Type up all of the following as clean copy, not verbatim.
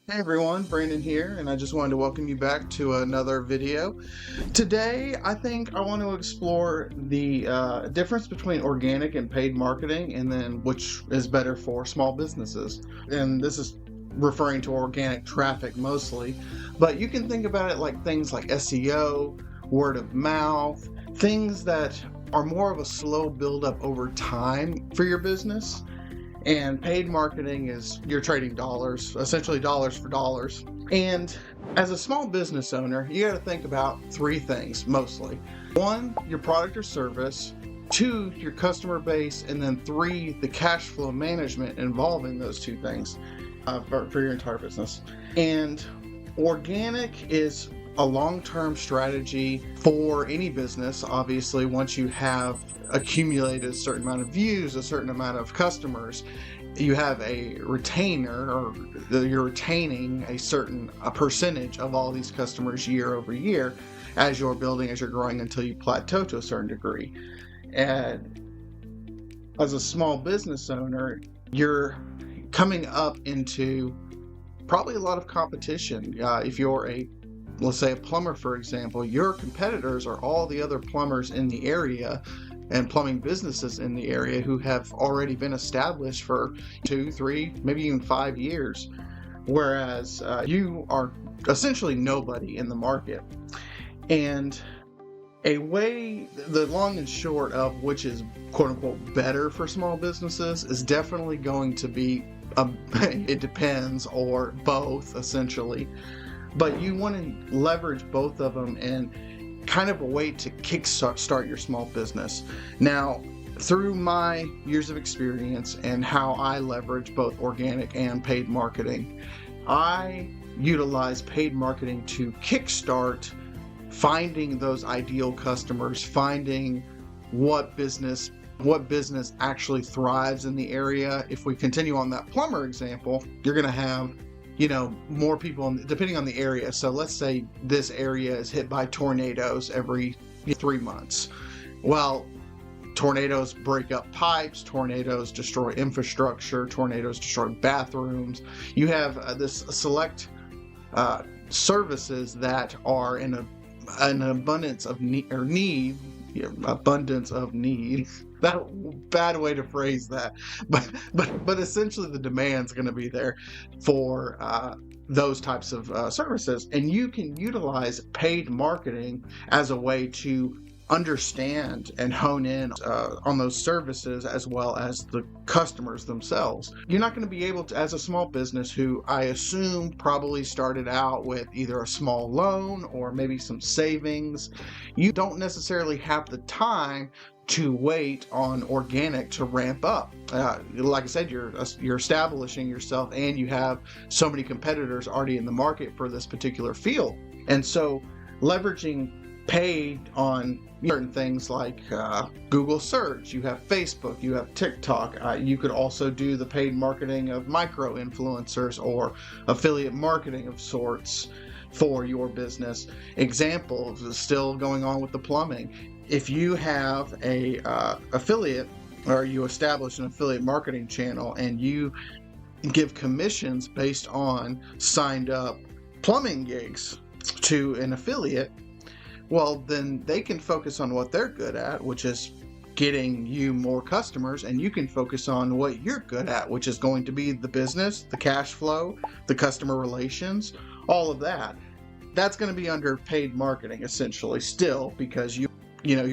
Hey everyone, Brandon here, and I just wanted to welcome you back to another video. Today, I think I want to explore the difference between organic and paid marketing, and then which is better for small businesses. And this is referring to organic traffic mostly, but you can think about it like things like SEO, word of mouth, things that are more of a slow build up over time for your business. And paid marketing is you're trading dollars, essentially dollars for dollars. And as a small business owner, you got to think about three things mostly. One, your product or service. Two, your customer base. And then three, the cash flow management involving those two things for your entire business. And organic is a long-term strategy for any business. Obviously, once you have accumulated a certain amount of views, a certain amount of customers, you have a retainer, or you're retaining a percentage of all these customers year over year as you're building, as you're growing, until you plateau to a certain degree. And as a small business owner, you're coming up into probably a lot of competition. If you're let's say a plumber, for example, your competitors are all the other plumbers in the area and plumbing businesses in the area who have already been established for 2, 3, maybe even 5 years. Whereas you are essentially nobody in the market. And the long and short of which is quote unquote better for small businesses is definitely going to be, it depends, or both essentially. But you want to leverage both of them and kind of a way to kickstart your small business. Now, through my years of experience and how I leverage both organic and paid marketing, I utilize paid marketing to kickstart finding those ideal customers, finding what business actually thrives in the area. If we continue on that plumber example, you're going to have more people depending on the area. So let's say this area is hit by tornadoes every 3 months. Well, tornadoes break up pipes, tornadoes destroy infrastructure, tornadoes destroy bathrooms. You have this select services that are in an abundance of need. Abundance of need. That bad way to phrase that, but essentially the demand's going to be there for those types of services, and you can utilize paid marketing as a way to understand and hone in on those services as well as the customers themselves. You're not going to be able to, as a small business who I assume probably started out with either a small loan or maybe some savings, you don't necessarily have the time to wait on organic to ramp up. Like I said, you're establishing yourself, and you have so many competitors already in the market for this particular field. And so leveraging paid on certain things like Google search, you have Facebook, you have TikTok. You could also do the paid marketing of micro influencers or affiliate marketing of sorts for your business. Example, still going on with the plumbing. If you have a affiliate, or you establish an affiliate marketing channel and you give commissions based on signed up plumbing gigs to an affiliate, well, then they can focus on what they're good at, which is getting you more customers, and you can focus on what you're good at, which is going to be the business, the cash flow, the customer relations, all of that. That's going to be under paid marketing essentially still, because you're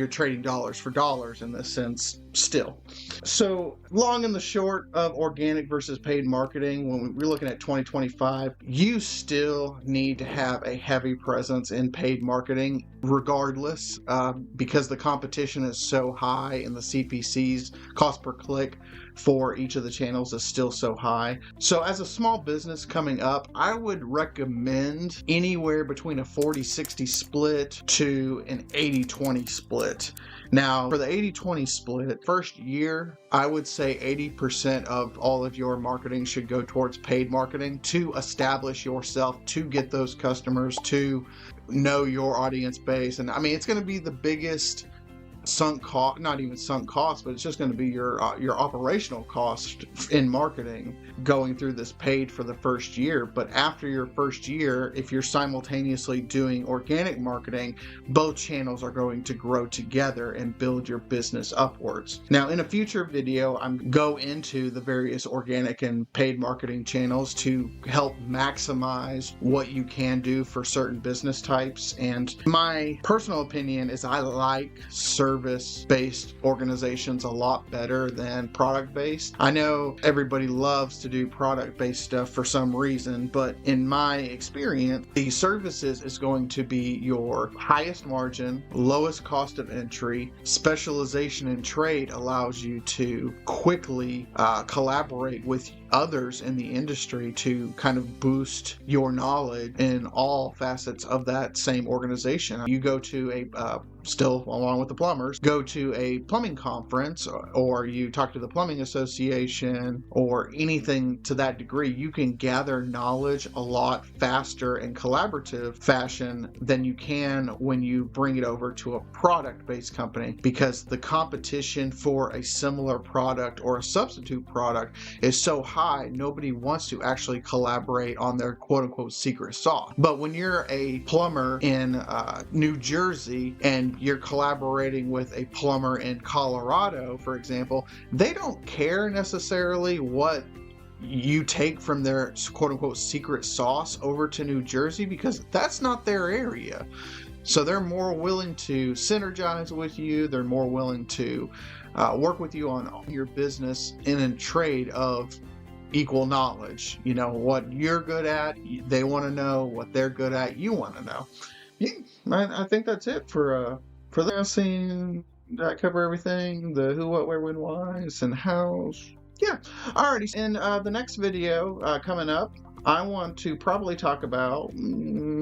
trading dollars for dollars in this sense still. So long and the short of organic versus paid marketing, when we're looking at 2025, you still need to have a heavy presence in paid marketing regardless, because the competition is so high and the CPCs, cost per click, for each of the channels is still so high. So as a small business coming up, I would recommend anywhere between a 40-60 split to an 80-20 split. Now, for the 80-20 split, first year, I would say 80% of all of your marketing should go towards paid marketing to establish yourself, to get those customers, to know your audience base. And I mean, it's going to be the biggest sunk cost, not even sunk cost, but it's just going to be your operational cost in marketing going through this paid for the first year. But after your first year, if you're simultaneously doing organic marketing, both channels are going to grow together and build your business upwards. Now, in a future video, I'm go into the various organic and paid marketing channels to help maximize what you can do for certain business types. And my personal opinion is I like service-based organizations a lot better than product-based. I know everybody loves to do product-based stuff for some reason, but in my experience, the services is going to be your highest margin, lowest cost of entry. Specialization in trade allows you to quickly collaborate with others in the industry to kind of boost your knowledge in all facets of that same organization. You go to a still along with the plumbers, go to a plumbing conference, or you talk to the plumbing association, or anything to that degree, you can gather knowledge a lot faster in collaborative fashion than you can when you bring it over to a product-based company, because the competition for a similar product or a substitute product is so high, nobody wants to actually collaborate on their quote-unquote secret sauce. But when you're a plumber in New Jersey and you're collaborating with a plumber in Colorado, for example, they don't care necessarily what you take from their quote-unquote secret sauce over to New Jersey, because that's not their area. So they're more willing to synergize with you. They're more willing to work with you on your business in a trade of equal knowledge. You know, what you're good at, they want to know. What they're good at, you want to know. Yeah, I think that's it for the scene. Did I cover everything? The who, what, where, when, whys, and hows. Yeah. Alrighty. In the next video coming up, I want to probably talk about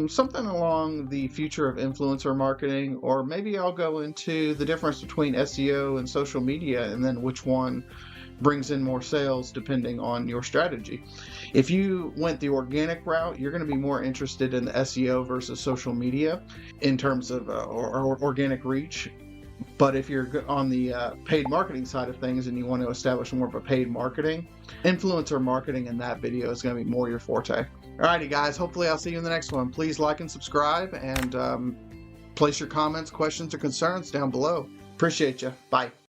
something along the future of influencer marketing, or maybe I'll go into the difference between SEO and social media, and then which one brings in more sales depending on your strategy. If you went the organic route, you're going to be more interested in the SEO versus social media in terms of organic reach. But if you're on the paid marketing side of things and you want to establish more of a paid marketing, influencer marketing in that video is going to be more your forte. Alrighty guys, hopefully I'll see you in the next one. Please like and subscribe, and place your comments, questions, or concerns down below. Appreciate you. Bye.